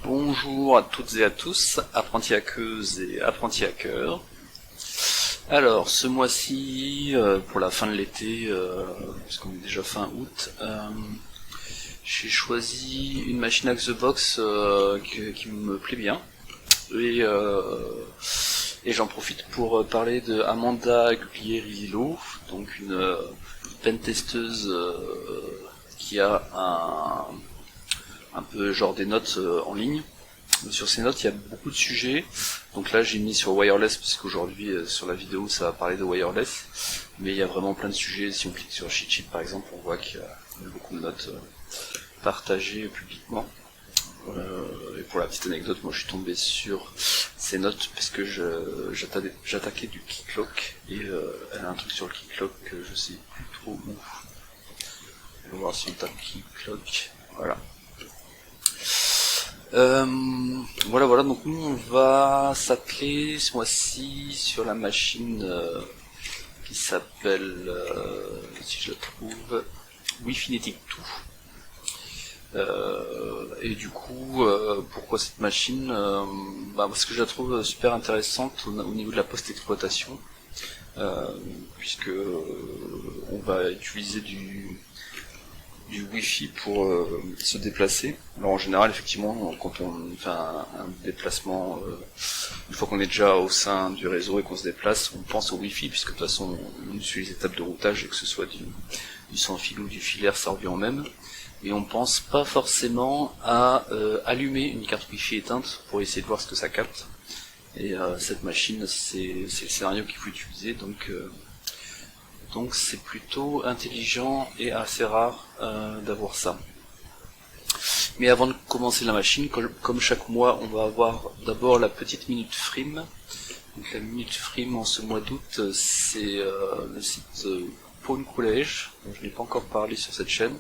Bonjour à toutes et à tous, apprentis hackeuses et apprentis hackers. Alors, ce mois-ci, pour la fin de l'été, puisqu'on est déjà fin août, j'ai choisi une machine Hack the Box qui me plaît bien. Et j'en profite pour parler de Amanda Gugliello, donc une pentesteuse qui a un peu genre des notes en ligne. Sur ces notes, il y a beaucoup de sujets. Donc là, j'ai mis sur wireless parce qu'aujourd'hui, sur la vidéo, ça va parler de wireless. Mais il y a vraiment plein de sujets. Si on clique sur cheat sheet, par exemple, on voit qu'il y a beaucoup de notes partagées publiquement. Et pour la petite anecdote, moi, je suis tombé sur ces notes parce que j'attaquais du Keycloak et elle a un truc sur le Keycloak que je sais plus trop où. On va voir si on tape Keycloak. Voilà. Voilà, donc nous on va s'atteler ce mois-ci sur la machine qui s'appelle, si je la trouve, Wifinetic 2. Et du coup, pourquoi cette machine parce que je la trouve super intéressante au niveau de la post-exploitation, puisque on va utiliser du Wi-Fi pour se déplacer. Alors en général, effectivement, quand on fait un déplacement, une fois qu'on est déjà au sein du réseau et qu'on se déplace, on pense au Wi-Fi, puisque de toute façon, on suit les étapes de routage, et que ce soit du sans fil ou du filaire, ça revient en même. Et on pense pas forcément à allumer une carte Wi-Fi éteinte pour essayer de voir ce que ça capte. Et cette machine, c'est le scénario qu'il faut utiliser, donc c'est plutôt intelligent et assez rare d'avoir ça. Mais avant de commencer la machine, comme chaque mois, on va avoir d'abord la petite minute frime. Donc la minute frime en ce mois d'août, c'est le site Pawn College, dont je n'ai pas encore parlé sur cette chaîne,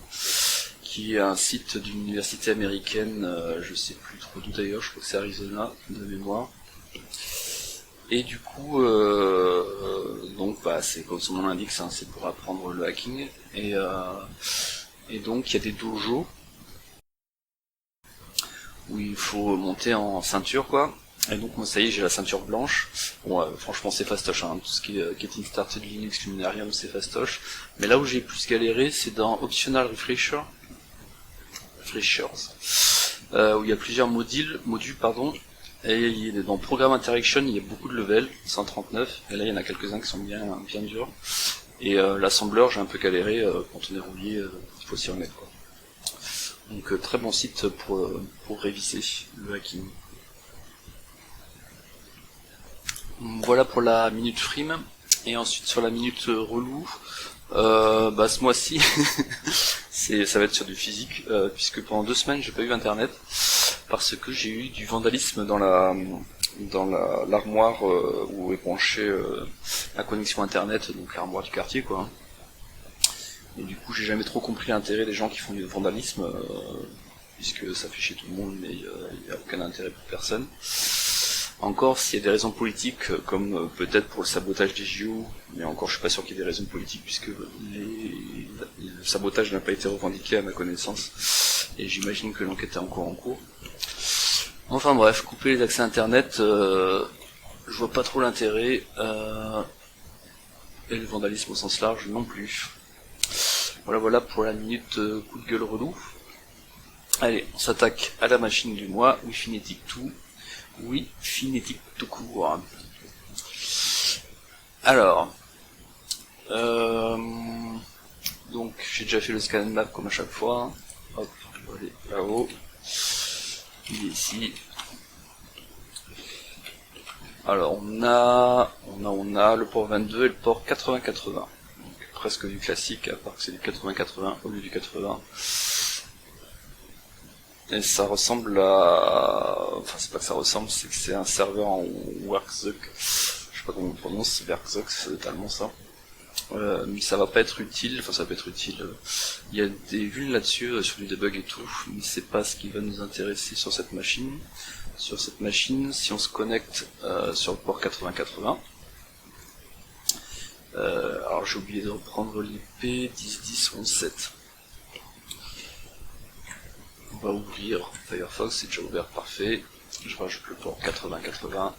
qui est un site d'une université américaine, je sais plus trop d'où d'ailleurs, je crois que c'est Arizona de mémoire. Et du coup, c'est comme son nom l'indique, c'est pour apprendre le hacking. Et donc il y a des dojos où il faut monter en ceinture, quoi. Et donc moi ça y est, j'ai la ceinture blanche. Bon, franchement c'est fastoche, hein. Tout ce qui est Getting Started Linux Luminarium, c'est fastoche. Mais là où j'ai plus galéré, c'est dans Optional Refreshers, où il y a plusieurs modules, et dans Programme Interaction, il y a beaucoup de levels, 139, et là il y en a quelques-uns qui sont bien durs. Et l'assembleur, j'ai un peu galéré, quand on est rouillé, il faut s'y remettre, quoi. Donc très bon site pour réviser le hacking. Voilà pour la minute frime. Et ensuite sur la minute relou, ce mois-ci, ça va être sur du physique, puisque pendant 2 semaines j'ai pas eu internet, parce que j'ai eu du vandalisme dans l'armoire où est branchée la connexion internet, donc l'armoire du quartier, quoi. Et du coup j'ai jamais trop compris l'intérêt des gens qui font du vandalisme, puisque ça fait chier tout le monde, mais il n'y a aucun intérêt pour personne. Encore s'il y a des raisons politiques, comme peut-être pour le sabotage des JO, mais encore je suis pas sûr qu'il y ait des raisons politiques, puisque le sabotage n'a pas été revendiqué à ma connaissance, et j'imagine que l'enquête est encore en cours. Enfin bref, couper les accès internet, je vois pas trop l'intérêt, et le vandalisme au sens large non plus. Voilà pour la minute coup de gueule relou. Allez, on s'attaque à la machine du mois, Wifinetic 2. Wifinetic tout court. Alors, donc j'ai déjà fait le scan map comme à chaque fois. Hop, on va aller là-haut. Il est ici. Alors on a le port 22 et le port 80-80. Donc presque du classique, à part que c'est du 80-80 au lieu du 80. Et ça ressemble enfin c'est pas que ça ressemble, c'est que c'est un serveur en Werkzeug. Je sais pas comment on prononce, Werkzeug, c'est totalement ça. Mais ça va pas être utile, il y a des vues là-dessus, sur du debug et tout, mais c'est pas ce qui va nous intéresser sur cette machine. Sur cette machine, si on se connecte sur le port 80-80, alors j'ai oublié de reprendre l'IP 10.10.11.7. on va ouvrir Firefox, c'est déjà ouvert, parfait. Je rajoute le port 8080.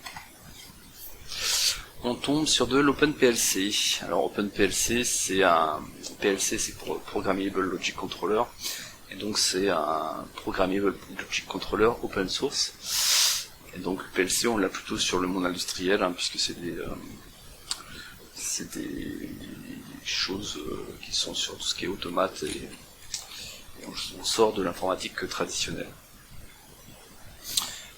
On tombe sur de l'OpenPLC. Alors OpenPLC, c'est pour Programmable Logic Controller. Et donc c'est un Programmable Logic Controller open source. Et donc le PLC, on l'a plutôt sur le monde industriel, puisque c'est des choses qui sont sur tout ce qui est automate et on sort de l'informatique traditionnelle.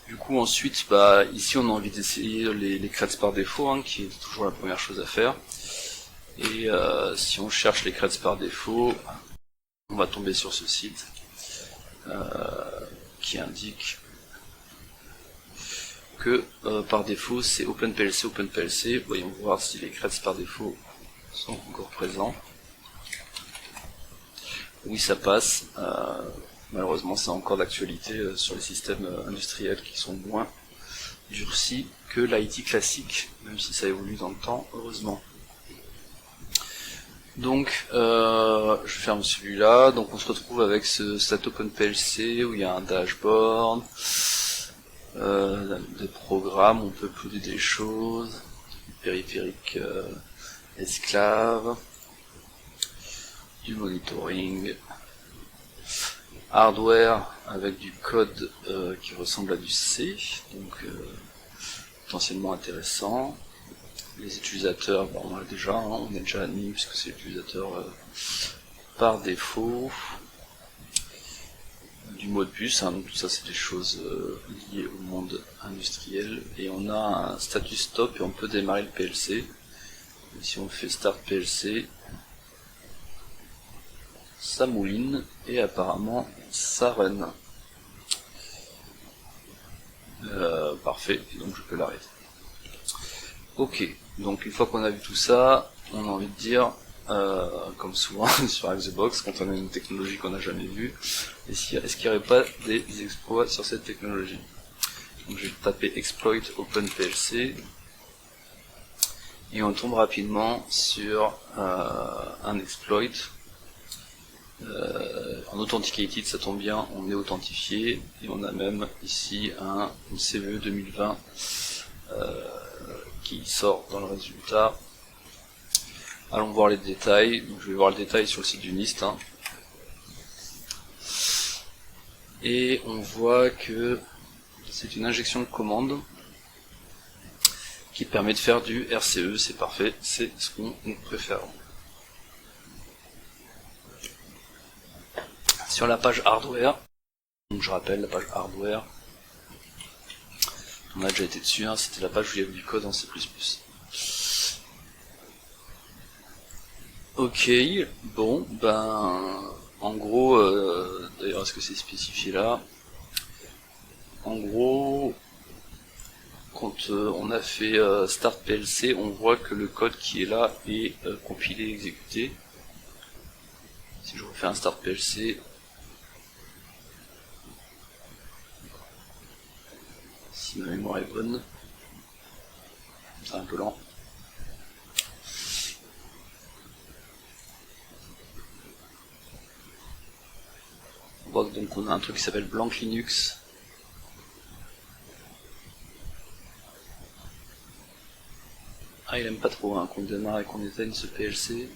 Du coup ensuite, ici on a envie d'essayer les creds par défaut, qui est toujours la première chose à faire. Et si on cherche les creds par défaut, on va tomber sur ce site qui indique que par défaut c'est OpenPLC. Voyons voir si les creds par défaut sont encore présents. Oui, ça passe. Malheureusement, c'est encore d'actualité sur les systèmes industriels qui sont moins durcis que l'IT classique, même si ça évolue dans le temps, heureusement. Donc, je ferme celui-là. Donc, on se retrouve avec cet OpenPLC où il y a un dashboard, des programmes, on peut uploader des choses, périphérique esclave, du monitoring, hardware avec du code qui ressemble à du C, donc potentiellement intéressant. Les utilisateurs, on l'a déjà, on est déjà admis puisque c'est l'utilisateur par défaut. Du mode bus, donc tout ça c'est des choses liées au monde industriel. Et on a un status stop et on peut démarrer le PLC. Et si on fait start PLC, ça mouline et apparemment ça run. Parfait, donc je peux l'arrêter. Ok, donc une fois qu'on a vu tout ça, on a envie de dire, comme souvent sur Xbox, quand on a une technologie qu'on n'a jamais vue, est-ce qu'il n'y aurait pas des exploits sur cette technologie? Donc je vais taper exploit OpenPLC et on tombe rapidement sur un exploit. En authenticated, ça tombe bien, on est authentifié et on a même ici une CVE 2020 qui sort dans le résultat. Allons voir les détails. Donc, je vais voir le détail sur le site du NIST. Et on voit que c'est une injection de commande qui permet de faire du RCE. C'est parfait, c'est ce qu'on préfère. Sur la page hardware, donc je rappelle la page hardware, on a déjà été dessus, c'était la page où il y avait du code en C++. Ok, bon, en gros, d'ailleurs est-ce que c'est spécifié là? En gros, quand on a fait start PLC, on voit que le code qui est là est compilé et exécuté. Si je refais un start PLC, si ma mémoire est bonne, c'est un peu lent. On voit que donc on a un truc qui s'appelle Blanc Linux. Ah, il aime pas trop qu'on démarre et qu'on éteigne ce PLC.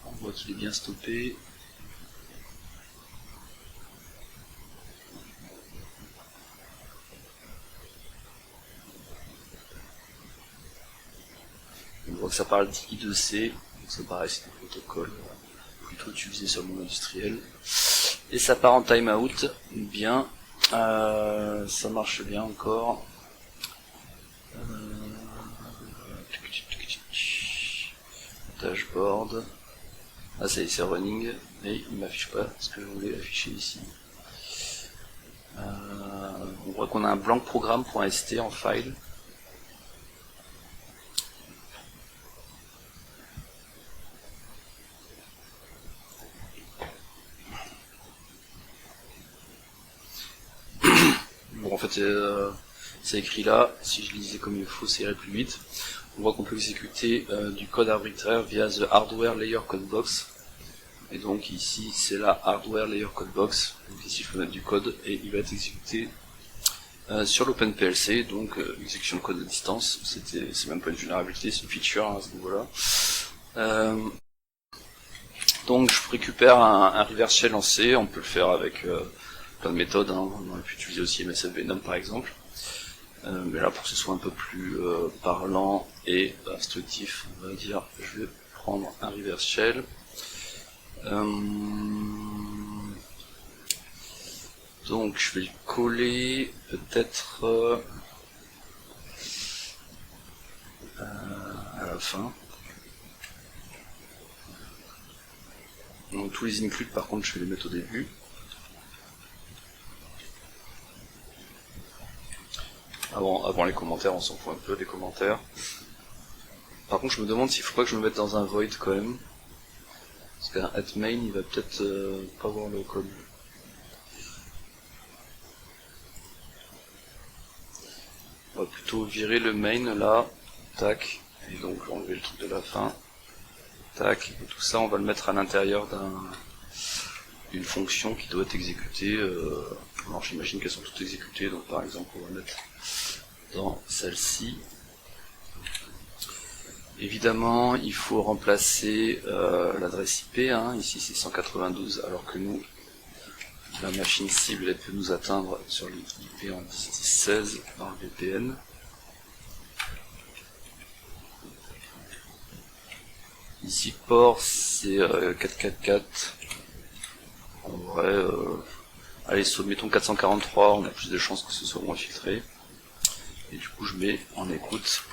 On voit qu'il est bien stoppé. On voit que ça parle d'I2C, donc ça paraît c'est un protocole plutôt utilisé sur le monde industriel. Et ça part en timeout, bien, ça marche bien encore. Dashboard. Ah ça y est, c'est running, mais il m'affiche pas ce que je voulais afficher ici. On voit qu'on a un blank programme.st en file. Bon, en fait, c'est écrit là. Si je lisais comme il faut, ça irait plus vite. On voit qu'on peut exécuter du code arbitraire via the hardware layer code box. Et donc ici c'est la hardware layer code box. Donc ici je peux mettre du code et il va être exécuté sur l'OpenPLC, donc exécution de code à distance. C'est même pas une vulnérabilité, c'est une feature à ce niveau-là. Donc je récupère un reverse shell lancé, on peut le faire avec plein de méthodes, hein. On aurait pu utiliser aussi MSF Venom par exemple. Mais là pour que ce soit un peu plus parlant et instructif, on va dire, je vais prendre un reverse shell. Donc je vais le coller peut-être à la fin. Donc tous les includes par contre je vais les mettre au début. Avant les commentaires, on s'en fout un peu des commentaires. Par contre je me demande s'il faut pas que je me mette dans un void quand même. Parce qu'un @main il va peut-être pas voir le code. On va plutôt virer le main là, tac, et donc enlever le truc de la fin, tac, et tout ça on va le mettre à l'intérieur d'une fonction qui doit être exécutée. Alors j'imagine qu'elles sont toutes exécutées, donc par exemple on va mettre dans celle-ci. Évidemment il faut remplacer l'adresse IP, hein. Ici c'est 192 alors que nous, la machine cible elle peut nous atteindre sur l'IP en 10.10.16 dans le VPN. Ici port c'est 444. En vrai, allez, mettons 443, on a plus de chances que ce soit moins filtré. Et du coup je mets en écoute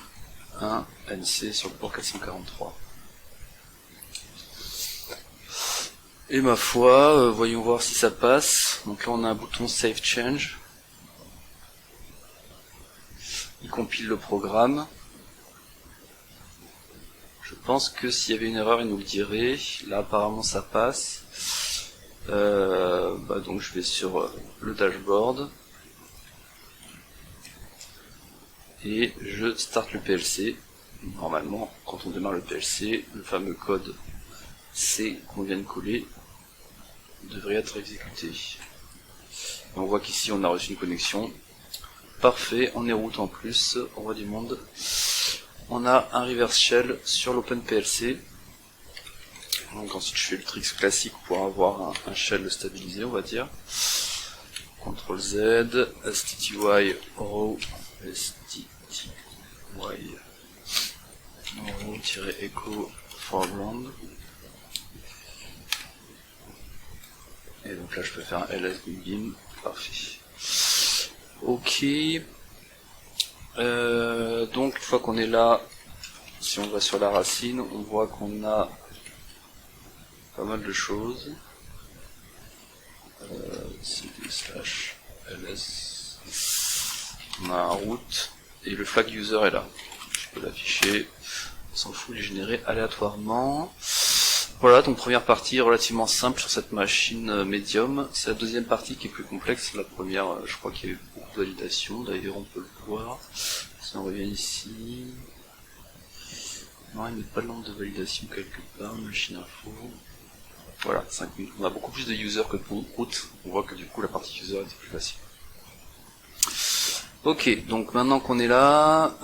un NC sur le port 443. Et ma foi, voyons voir si ça passe. Donc là on a un bouton Save Change. Il compile le programme. Je pense que s'il y avait une erreur il nous le dirait. Là apparemment ça passe. Donc je vais sur le dashboard. Et je start le PLC. Normalement, quand on démarre le PLC, le fameux code C qu'on vient de coller devrait être exécuté. Et on voit qu'ici on a reçu une connexion. Parfait, on est route en plus, on voit du monde. On a un reverse shell sur l'OpenPLC. Donc ensuite je fais le tricks classique pour avoir un shell stabilisé, on va dire. CTRL Z, STTY row, STTY row-echo foreground. Et donc là je peux faire un ls begin, parfait. Ok. Donc une fois qu'on est là, si on va sur la racine, on voit qu'on a pas mal de choses. cd/ls. On a un route et le flag user est là. Je peux l'afficher. On s'en fout, il est généré aléatoirement. Voilà, donc première partie relativement simple sur cette machine médium. C'est la deuxième partie qui est plus complexe. La première, je crois qu'il y a eu beaucoup de validation. D'ailleurs, on peut le voir. Si on revient ici. Non, il n'y a pas de nombre de validation quelque part. Machine info. Voilà, 5 minutes. On a beaucoup plus de users que de route. On voit que du coup la partie user était plus facile. Ok, donc maintenant qu'on est là,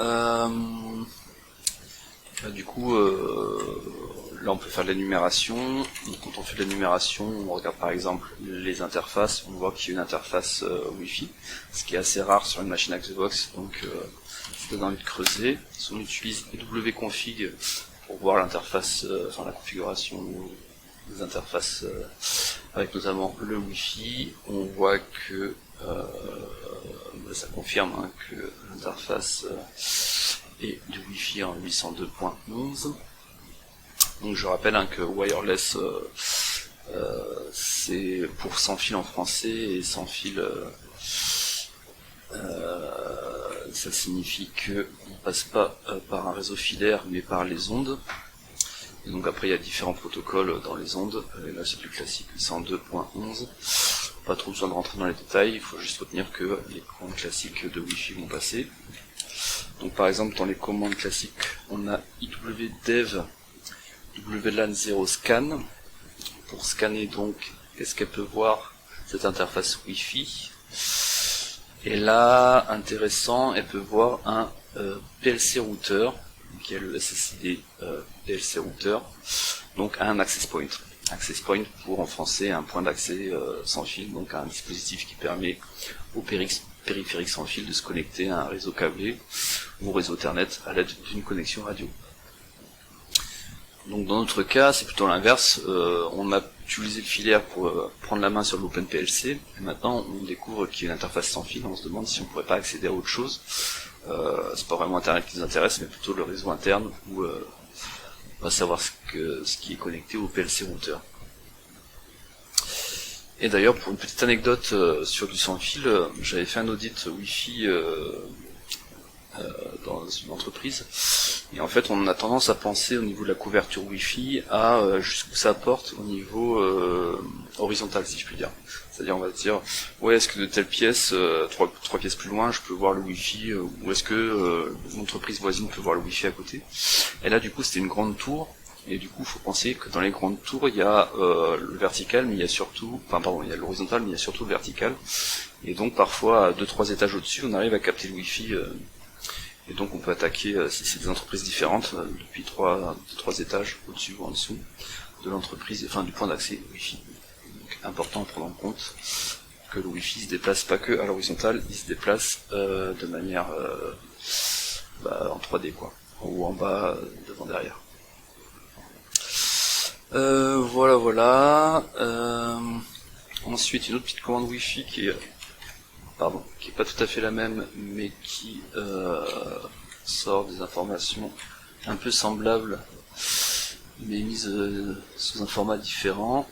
du coup, là on peut faire de l'énumération. Quand on fait de l'énumération, on regarde par exemple les interfaces. On voit qu'il y a une interface Wi-Fi, ce qui est assez rare sur une machine Xbox. Donc, je donne envie de creuser. On utilise wconfig pour voir l'interface, enfin la configuration des interfaces avec notamment le Wi-Fi. On voit que ça confirme hein, que l'interface est du Wi-Fi en 802.11. Donc je rappelle hein, que wireless c'est pour sans fil en français et sans fil ça signifie que on passe pas par un réseau filaire mais par les ondes. Et donc après il y a différents protocoles dans les ondes, et là c'est du classique 802.11. Pas trop besoin de rentrer dans les détails, il faut juste retenir que les commandes classiques de Wi-Fi vont passer. Donc par exemple dans les commandes classiques on a iwdev wlan 0 scan pour scanner donc qu'est-ce qu'elle peut voir cette interface Wi-Fi. Et là, intéressant, elle peut voir un PLC router, qui est le SSID PLC router, donc un access point. Access point pour en français un point d'accès sans fil, donc un dispositif qui permet au périphérique sans fil de se connecter à un réseau câblé ou au réseau Ethernet à l'aide d'une connexion radio. Donc dans notre cas, c'est plutôt l'inverse. On a utilisé le filaire pour prendre la main sur l'OpenPLC, et maintenant on découvre qu'il y a une interface sans fil. On se demande si on pourrait pas accéder à autre chose. C'est pas vraiment Internet qui nous intéresse, mais plutôt le réseau interne où on va savoir ce qui est connecté au PLC router. Et d'ailleurs, pour une petite anecdote sur du sans fil, j'avais fait un audit Wi-Fi dans une entreprise, et en fait on a tendance à penser au niveau de la couverture Wi-Fi à jusqu'où ça porte au niveau horizontal, si je puis dire. C'est-à-dire on va se dire, ouais, est-ce que de telle pièce, trois pièces plus loin, je peux voir le Wi-Fi, ou est-ce que l'entreprise voisine peut voir le Wi-Fi à côté. Et là du coup c'était une grande tour, et du coup il faut penser que dans les grandes tours il y a le vertical, mais il y a surtout, il y a l'horizontal, mais il y a surtout le vertical, et donc parfois à 2-3 étages au-dessus on arrive à capter le Wi-Fi. Et donc on peut attaquer, si c'est des entreprises différentes, depuis 3 étages, au-dessus ou en dessous de l'entreprise, enfin du point d'accès Wi-Fi. Donc important à prendre en compte que le Wi-Fi se déplace pas que à l'horizontale, il se déplace de manière en 3D quoi, en haut, en bas, devant, derrière. Voilà. Ensuite une autre petite commande Wi-Fi qui est pas tout à fait la même, mais qui sort des informations un peu semblables, mais mises sous un format différent.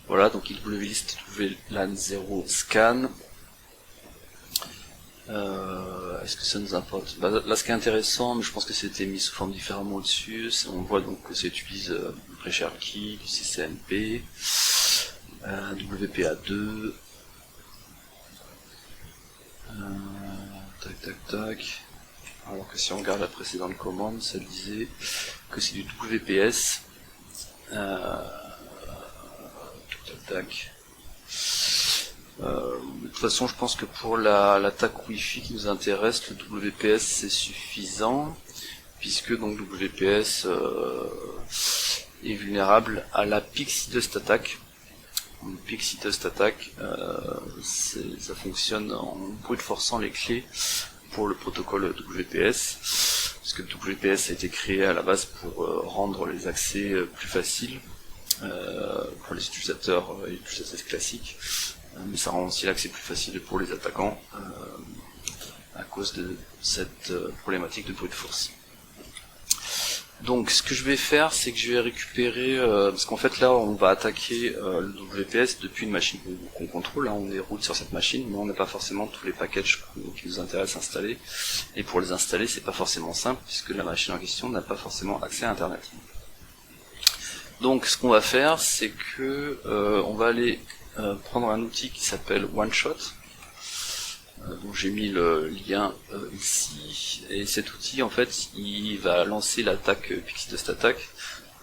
Voilà, donc IWList WLAN 0 scan. Est-ce que ça nous importe? Là, ce qui est intéressant, mais je pense que c'était mis sous forme différemment au-dessus, on voit donc que ça utilise PreShareKey, du CCNP, WPA2, tac. Alors que si on regarde la précédente commande, ça disait que c'est du WPS. Tac. De toute façon, je pense que pour l'attaque Wi-Fi qui nous intéresse, le WPS c'est suffisant, puisque donc WPS est vulnérable à la PXI-Dust attack. PXI-Dust attack, ça fonctionne en brute forçant les clés pour le protocole WPS, parce que WPS a été créé à la base pour rendre les accès plus faciles pour les utilisateurs et utilisatrices classiques, mais ça rend aussi l'accès plus facile pour les attaquants à cause de cette problématique de brute force. Donc ce que je vais faire, c'est que je vais récupérer, parce qu'en fait là on va attaquer le WPS depuis une machine qu'on contrôle, là on est route sur cette machine, mais on n'a pas forcément tous les packages qui nous intéressent installés, et pour les installer c'est pas forcément simple, puisque la machine en question n'a pas forcément accès à internet. Donc ce qu'on va faire, c'est que on va aller prendre un outil qui s'appelle OneShot. Donc j'ai mis le lien ici, et cet outil en fait il va lancer l'attaque PXI-Dust attack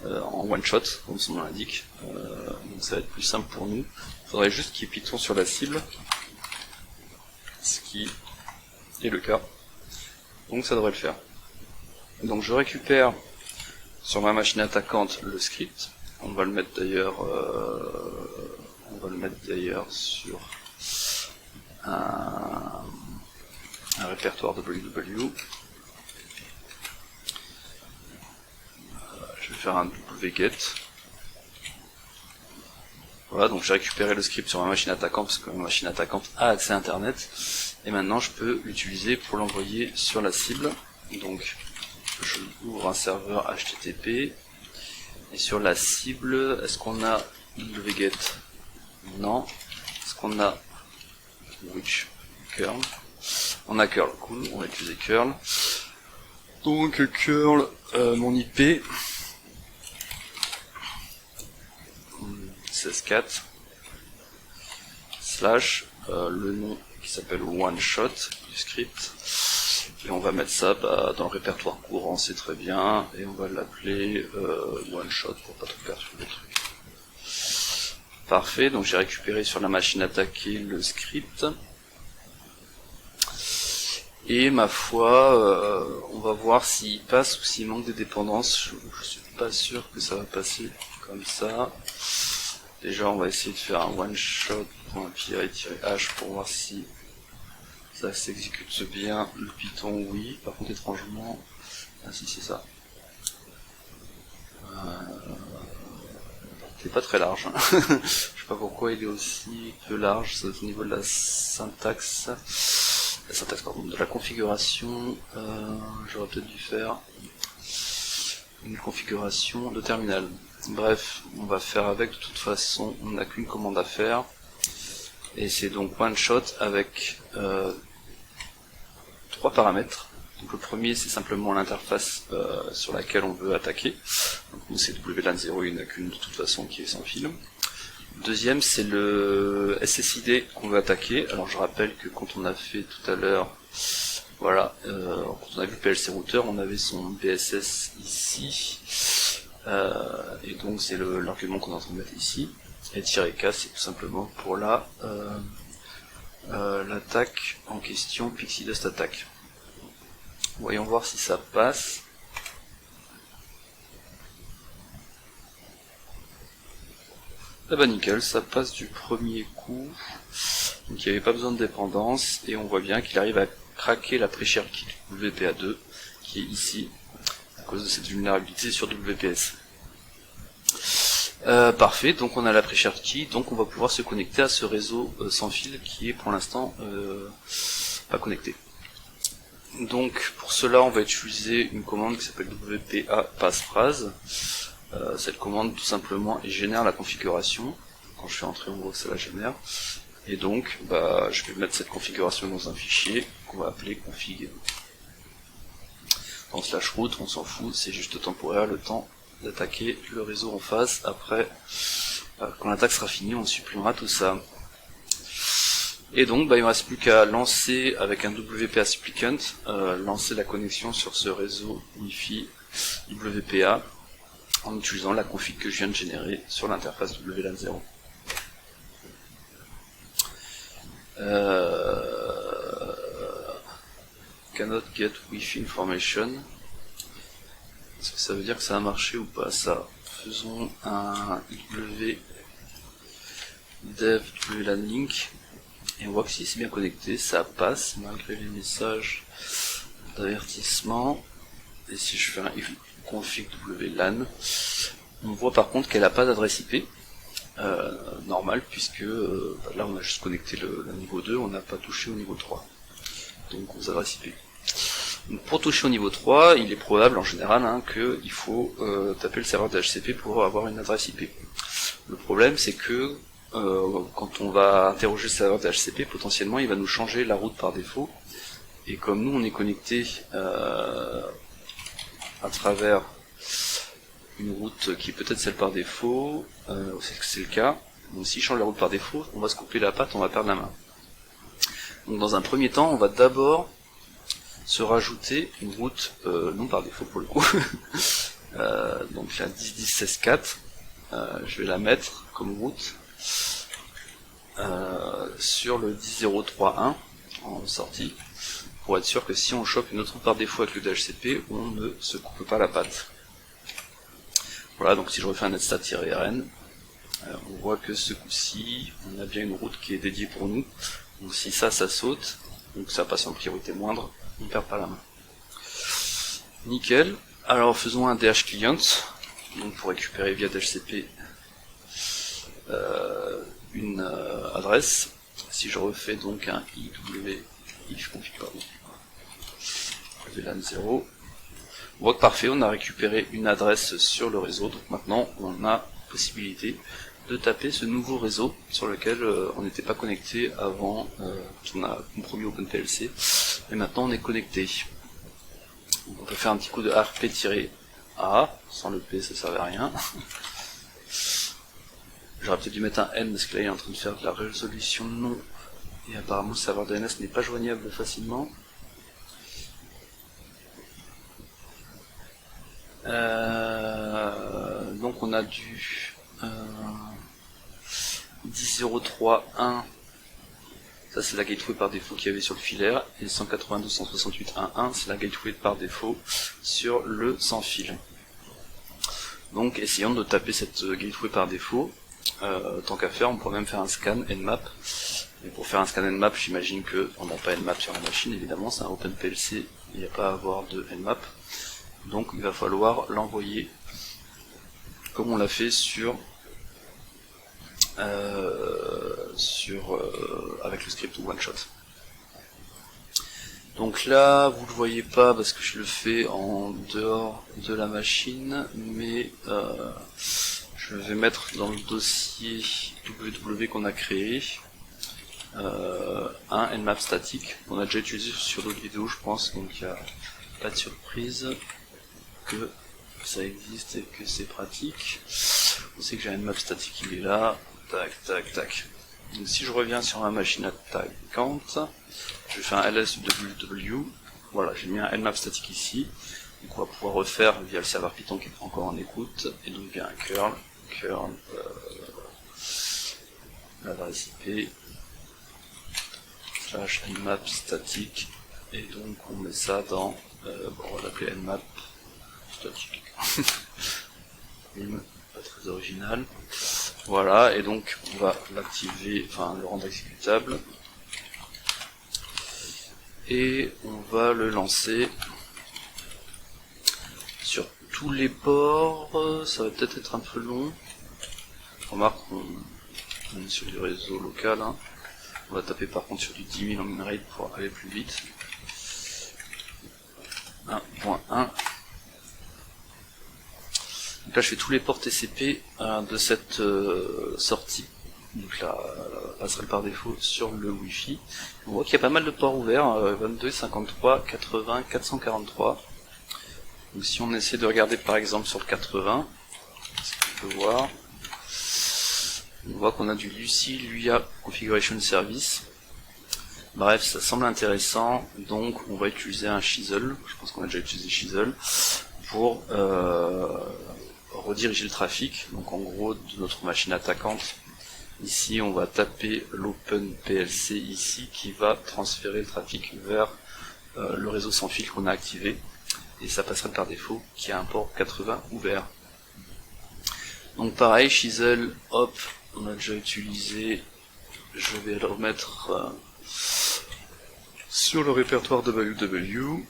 en one shot comme son nom l'indique, donc ça va être plus simple pour nous. Il faudrait juste qu'il y ait Python sur la cible, ce qui est le cas, donc ça devrait le faire. Donc je récupère sur ma machine attaquante le script, on va le mettre d'ailleurs sur un répertoire WW. Je vais faire un wget. Voilà, donc j'ai récupéré le script sur ma machine attaquante parce que ma machine attaquante a accès à internet, et maintenant je peux l'utiliser pour l'envoyer sur la cible. Donc je ouvre un serveur HTTP, et sur la cible, est-ce qu'on a wget? Non. Est-ce qu'on a which curl? On a curl, cool, on va utiliser curl. Donc curl, mon IP 16.4 slash le nom qui s'appelle OneShot du script, et on va mettre ça dans le répertoire courant, c'est très bien, et on va l'appeler OneShot pour pas trop perturber le truc. Parfait, donc j'ai récupéré sur la machine attaquée le script. Et ma foi, on va voir s'il passe ou s'il manque des dépendances. Je suis pas sûr que ça va passer comme ça. Déjà on va essayer de faire un one shot .py-h pour voir si ça s'exécute bien. Le Python oui, par contre étrangement, ah si c'est ça. C'est pas très large. Je sais pas pourquoi il est aussi peu large, c'est au niveau de la syntaxe. La syntaxe pardon, de la configuration, j'aurais peut-être dû faire une configuration de terminal. Bref, on va faire avec, de toute façon, on n'a qu'une commande à faire. Et c'est donc one shot avec 3 paramètres. Donc le premier c'est simplement l'interface sur laquelle on veut attaquer. Donc nous c'est WLAN0, il n'y en a qu'une de toute façon qui est sans fil. Deuxième c'est le SSID qu'on veut attaquer. Alors je rappelle que quand on a fait tout à l'heure, voilà, quand on a vu le PLC routeur, on avait son BSS ici. Et donc c'est l'argument qu'on est en train de mettre ici. Et "-k" c'est tout simplement pour l'attaque en question, Pixie Dust Attack. Voyons voir si ça passe. Ah bah nickel, ça passe du premier coup. Donc il n'y avait pas besoin de dépendance. Et on voit bien qu'il arrive à craquer la pre-share key WPA2 qui est ici, à cause de cette vulnérabilité sur WPS. Parfait, donc on a la pre-share key, donc on va pouvoir se connecter à ce réseau sans fil qui est pour l'instant pas connecté. Donc pour cela on va utiliser une commande qui s'appelle WPA passphrase. Cette commande tout simplement génère la configuration. Quand je fais entrer on voit que ça la génère. Et donc je vais mettre cette configuration dans un fichier qu'on va appeler config. Dans slash root, on s'en fout, c'est juste temporaire, le temps d'attaquer le réseau en face. Après, quand l'attaque sera finie, on supprimera tout ça. Et donc, il ne reste plus qu'à lancer avec un WPA supplicant, lancer la connexion sur ce réseau Wi-Fi WPA en utilisant la config que je viens de générer sur l'interface WLAN0. Cannot get Wi-Fi information. Est-ce que ça veut dire que ça a marché ou pas ça? Faisons un dev WLAN link. Et on voit que si c'est bien connecté, ça passe malgré les messages d'avertissement. Et si je fais un config WLAN, on voit par contre qu'elle n'a pas d'adresse IP. Normal, puisque là on a juste connecté le niveau 2, on n'a pas touché au niveau 3. Donc aux adresses IP. Donc, pour toucher au niveau 3, il est probable en général qu'il faut taper le serveur DHCP pour avoir une adresse IP. Le problème c'est que quand on va interroger le serveur DHCP, potentiellement il va nous changer la route par défaut. Et comme nous on est connecté à travers une route qui est peut-être celle par défaut, c'est le cas, donc s'il change la route par défaut, on va se couper la patte, on va perdre la main. Donc dans un premier temps, on va d'abord se rajouter une route non par défaut pour le coup, donc la 10.10.16.4, je vais la mettre comme route sur le 10.0.3.1 en sortie, pour être sûr que si on chope une autre route par défaut avec le DHCP, on ne se coupe pas la patte. Voilà, donc si je refais un netstat-rn, on voit que ce coup-ci, on a bien une route qui est dédiée pour nous. Donc si ça saute, donc ça passe en priorité moindre, on ne perd pas la main. Nickel. Alors faisons un DH client, donc pour récupérer via DHCP une adresse. Si je refais donc un WLAN0, on voit que parfait, on a récupéré une adresse sur le réseau, donc maintenant on a possibilité de taper ce nouveau réseau sur lequel on n'était pas connecté avant qu'on a compromis OpenPLC, et maintenant on est connecté. Donc on peut faire un petit coup de rp-a, sans le p ça servait à rien. J'aurais peut-être dû mettre un n parce que là il est en train de faire de la résolution de nom, et apparemment le serveur DNS n'est pas joignable facilement. Donc on a dû 10.03.1, ça c'est la gateway par défaut qu'il y avait sur le filaire, et 192.168.1.1 c'est la gateway par défaut sur le sans fil. Donc essayons de taper cette gateway par défaut. Tant qu'à faire, on pourrait même faire un scan Nmap. Et pour faire un scan Nmap, j'imagine que on n'a pas Nmap sur la machine, évidemment, c'est un OpenPLC, il n'y a pas à avoir de Nmap. Donc il va falloir l'envoyer comme on l'a fait avec le script OneShot. Donc là, vous le voyez pas parce que je le fais en dehors de la machine, mais je vais mettre dans le dossier www qu'on a créé un Nmap statique qu'on a déjà utilisé sur d'autres vidéos, je pense, donc il n'y a pas de surprise que ça existe et que c'est pratique. On sait que j'ai un Nmap statique, il est là, tac tac tac. Donc si je reviens sur ma machine attaquante, je fais un lsww, voilà, j'ai mis un Nmap statique ici, donc on va pouvoir refaire via le serveur Python qui est encore en écoute, et donc via un curl, l'adresse IP, / nmap statique, et donc on met ça dans, on va l'appeler nmap statique, pas très original, voilà, et donc on va l'activer, enfin le rendre exécutable, et on va le lancer sur tous les ports. Ça va peut-être être un peu long, remarque on est sur du réseau local, hein. On va taper par contre sur du 10 000 en minrate pour aller plus vite. 1.1. Donc là je fais tous les ports TCP de cette sortie, donc la passerelle par défaut sur le Wi-Fi. On voit qu'il y a pas mal de ports ouverts, 22, 53, 80, 443. Donc si on essaie de regarder par exemple sur le 80, ce qu'on peut voir, on voit qu'on a du Lucy Luia Configuration Service. Bref, ça semble intéressant, donc on va utiliser un Chisel, je pense qu'on a déjà utilisé Chisel, pour rediriger le trafic. Donc en gros, de notre machine attaquante, ici on va taper l'OpenPLC ici, qui va transférer le trafic vers le réseau sans fil qu'on a activé, et ça passera par défaut, qui a un port 80 ouvert. Donc pareil, Chisel, hop, on a déjà utilisé, je vais le remettre sur le répertoire WW.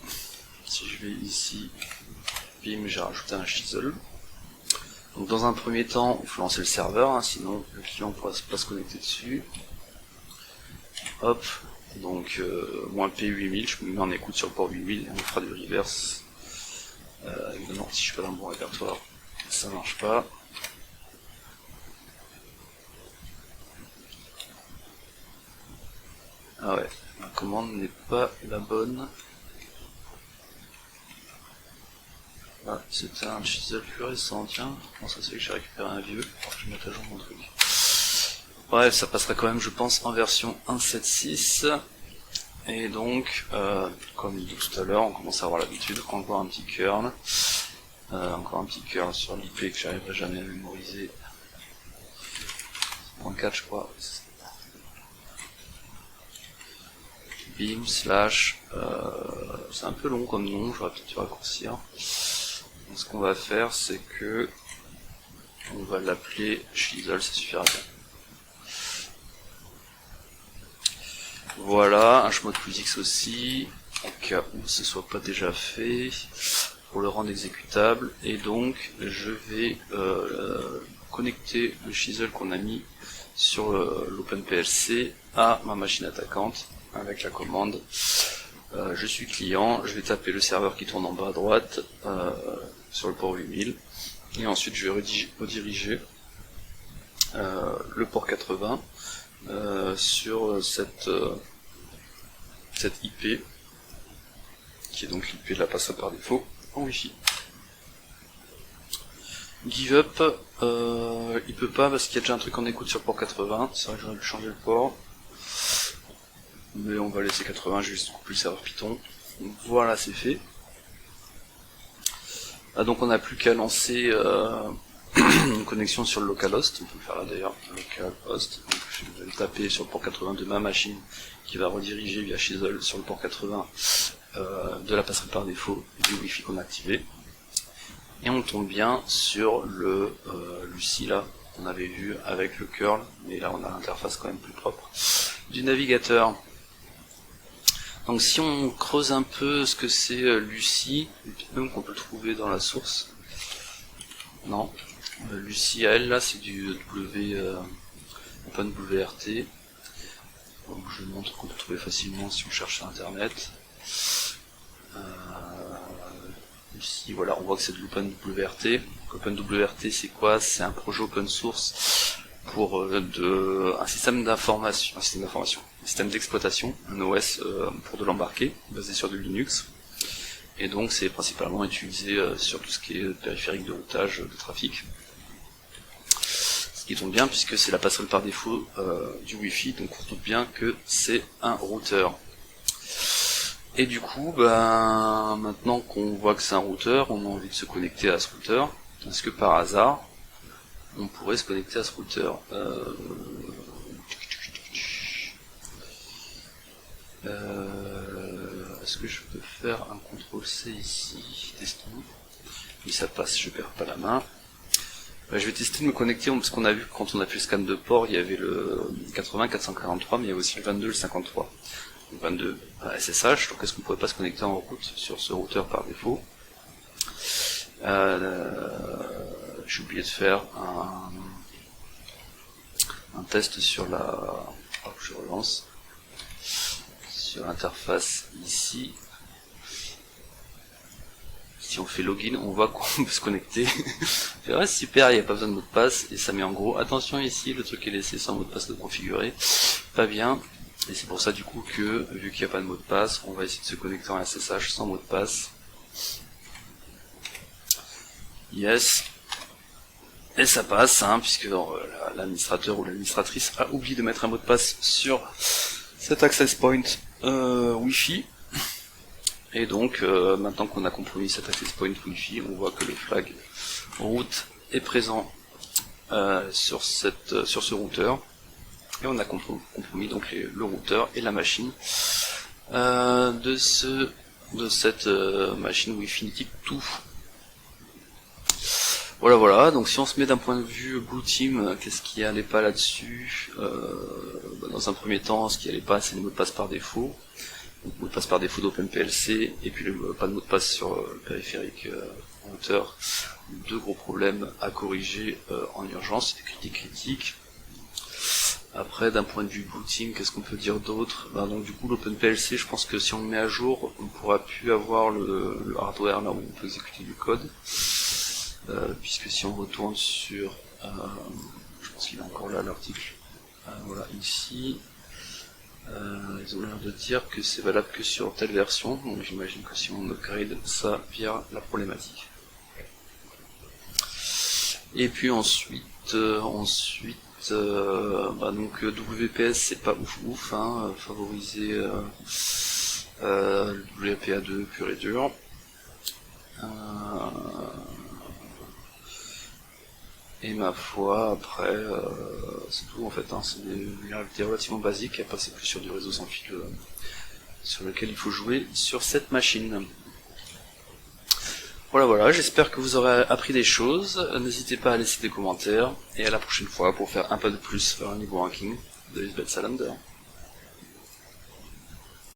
Si je vais ici, bim, j'ai rajouté un Chisel. Donc dans un premier temps, il faut lancer le serveur, hein, sinon le client ne pourra pas se connecter dessus. Hop, donc -P8000, je me mets en écoute sur le port 8000 et on fera du reverse. Évidemment, si je suis pas dans le bon répertoire, ça marche pas. Ah ouais, la commande n'est pas la bonne. Ah, c'était un Chisel plus récent, tiens. Comment ça se fait que j'ai récupéré un vieux? Je vais mettre à jour mon truc. Bref, ça passera quand même, je pense, en version 1.7.6. Et donc, comme dit tout à l'heure, on commence à avoir l'habitude, encore un petit curl. Encore un petit curl sur l'IP que j'arriverai jamais à mémoriser. 0.4 je crois. Bim, slash, c'est un peu long comme nom, j'aurais peut-être dû raccourcir. Donc, ce qu'on va faire, c'est que on va l'appeler Chisel, ça suffira bien. Voilà, un chmod plus X aussi, au cas où ce soit pas déjà fait, pour le rendre exécutable, et donc je vais connecter le Chisel qu'on a mis sur l'OpenPLC à ma machine attaquante, avec la commande je suis client, je vais taper le serveur qui tourne en bas à droite sur le port 8000, et ensuite je vais rediriger le port 80 sur cette IP qui est donc l'IP de la passerelle par défaut en Wi-Fi. Give up, il peut pas parce qu'il y a déjà un truc en écoute sur le port 80, c'est vrai que j'aurais dû changer le port, mais on va laisser 80, j'ai juste couper le serveur Python. Voilà, c'est fait. Ah, donc on n'a plus qu'à lancer une connexion sur le localhost, on peut le faire là d'ailleurs, localhost, donc je vais le taper sur le port 80 de ma machine, qui va rediriger via Chisel sur le port 80 de la passerelle par défaut du Wi-Fi qu'on a activé. Et on tombe bien sur le Lucie là, qu'on avait vu avec le curl, mais là on a l'interface quand même plus propre, du navigateur. Donc si on creuse un peu ce que c'est Lucie, même qu'on peut trouver dans la source, non, Lucie à elle là c'est du OpenWRT, donc je montre qu'on peut trouver facilement si on cherche sur internet. Lucie, voilà, on voit que c'est de l'OpenWRT. OpenWRT c'est quoi? C'est un projet open source pour un système d'information, un système d'exploitation, un OS pour de l'embarquer, basé sur du Linux. Et donc c'est principalement utilisé sur tout ce qui est périphérique de routage de trafic. Ce qui tombe bien puisque c'est la passerelle par défaut du Wi-Fi, donc on doute bien que c'est un routeur. Et du coup, maintenant qu'on voit que c'est un routeur, on a envie de se connecter à ce routeur. Est-ce que par hasard, on pourrait se connecter à ce routeur? Est-ce que je peux faire un CTRL-C ici? Testons. Oui, ça passe, je perds pas la main. Je vais tester de me connecter, parce qu'on a vu que quand on a fait le scan de port, il y avait le 80 443, mais il y avait aussi le 22 le 53. Le 22 SSH, donc est-ce qu'on pourrait pas se connecter en route sur ce routeur par défaut? J'ai oublié de faire un test sur la... Hop, je relance. Sur l'interface ici. Si on fait login, on voit qu'on peut se connecter. Ouais, super, il n'y a pas besoin de mot de passe, et ça met en gros, attention ici, le truc est laissé sans mot de passe de configurer. Pas bien. Et c'est pour ça du coup que, vu qu'il n'y a pas de mot de passe, on va essayer de se connecter en SSH sans mot de passe. Yes. Et ça passe, hein, puisque l'administrateur ou l'administratrice a oublié de mettre un mot de passe sur cet access point Wi-Fi. Et donc, maintenant qu'on a compromis cet access point Wi-Fi, on voit que le flag route est présent sur ce routeur. Et on a compromis donc le routeur et la machine de cette machine Wi-Fi type tout. Voilà, donc si on se met d'un point de vue Blue Team, qu'est-ce qui allait pas là-dessus? Dans un premier temps, ce qui allait pas, c'est les mots de passe par défaut. Donc, mot de passe par défaut d'OpenPLC, et puis pas de mot de passe sur le périphérique routeur. Deux gros problèmes à corriger en urgence, des critiques. Après, d'un point de vue Blue Team, qu'est-ce qu'on peut dire d'autre? Donc du coup, l'OpenPLC, je pense que si on le met à jour, on pourra plus avoir le hardware là où on peut exécuter du code. Puisque si on retourne sur... je pense qu'il est encore là l'article. Voilà, ici. Ils ont l'air de dire que c'est valable que sur telle version, donc j'imagine que si on upgrade, ça vire la problématique. Et puis ensuite, donc WPS c'est pas ouf, hein, favoriser le WPA2 pur et dur. Et ma foi, après, c'est tout en fait, hein, c'est des vulnérabilités relativement basiques, après c'est plus sur du réseau sans fil sur lequel il faut jouer sur cette machine. Voilà, j'espère que vous aurez appris des choses, n'hésitez pas à laisser des commentaires, et à la prochaine fois pour faire un peu de plus vers un niveau ranking de Lisbeth Salander.